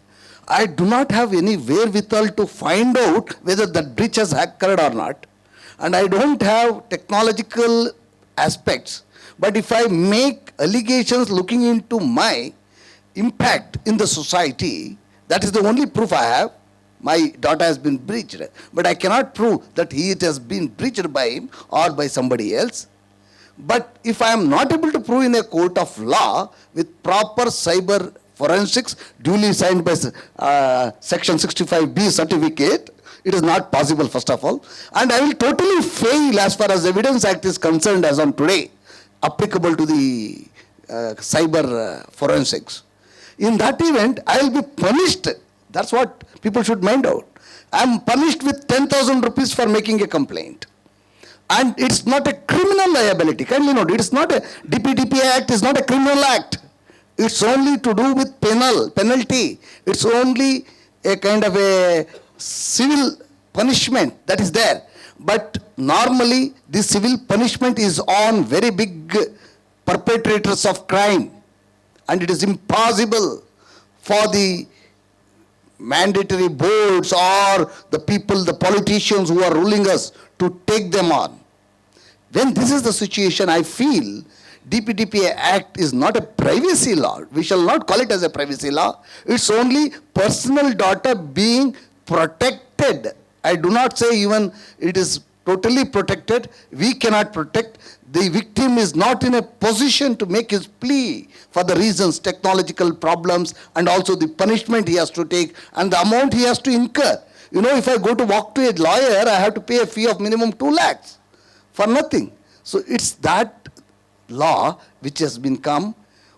I do not have any wherewithal to find out whether that breach has occurred or not. And I don't have technological aspects. But if I make allegations looking into my impact in the society, that is the only proof I have. My data has been breached. But I cannot prove that it has been breached by him or by somebody else. But if I am not able to prove in a court of law with proper cyber forensics duly signed by section 65B certificate, it is not possible, first of all. And I will totally fail as far as Evidence Act is concerned as on today, applicable to the cyber forensics. In that event, I will be punished. That's what people should mind out. I am punished with 10,000 rupees for making a complaint. And it's not a criminal liability. Kindly note, it's not a DPDPA Act is not a criminal act. It's only to do with penalty. It's only a kind of a civil punishment that is there. But normally, this civil punishment is on very big perpetrators of crime. And it is impossible for the mandatory boards or the people, the politicians who are ruling us to take them on. When this is the situation, I feel DPDPA Act is not a privacy law. We shall not call it as a privacy law. It's only personal data being protected. I do not say even it is totally protected. We cannot protect. The victim is not in a position to make his plea for the reasons, technological problems, and also the punishment he has to take and the amount he has to incur. You know, if I go to walk to a lawyer, I have to pay a fee of minimum 2 lakhs for nothing. So it's that law which has been come.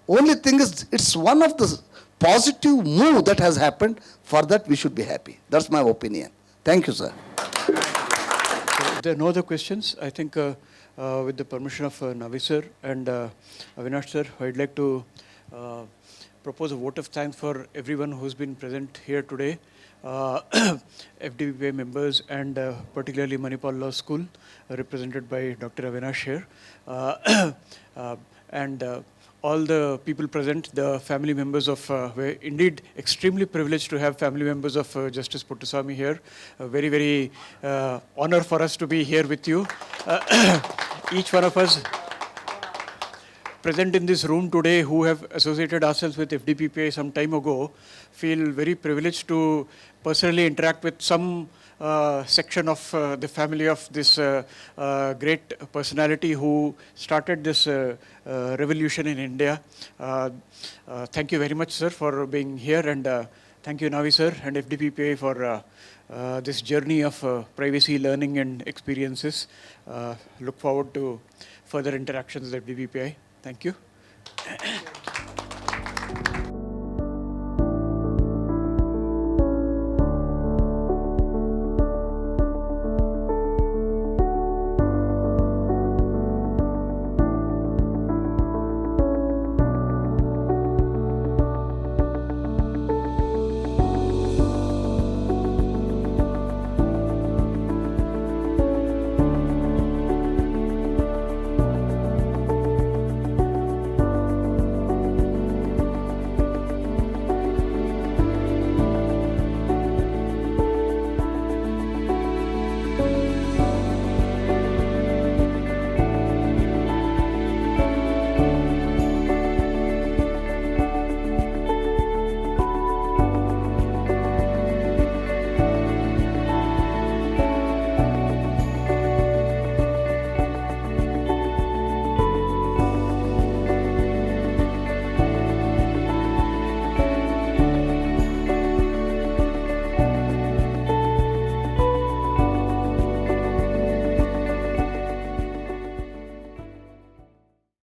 Only thing is, it's one of the positive move that has happened. For that, we should be happy. That's my opinion. Thank you, sir. If there are no other questions, I think with the permission of Navi sir and Avinash sir, I'd like to propose a vote of thanks for everyone who's been present here today, FDBPI members and particularly Manipal Law School, represented by Dr. Avinash here, and all the people present, the family members of, we're indeed extremely privileged to have family members of Justice Puttaswamy here. A very, very honor for us to be here with you. Each one of us present in this room today who have associated ourselves with FDPPI some time ago feel very privileged to personally interact with some section of the family of this great personality who started this revolution in India. Thank you very much, sir, for being here, and thank you, Navi sir and FDPPI for this journey of privacy, learning and experiences. Look forward to further interactions with FDPPI. Thank you.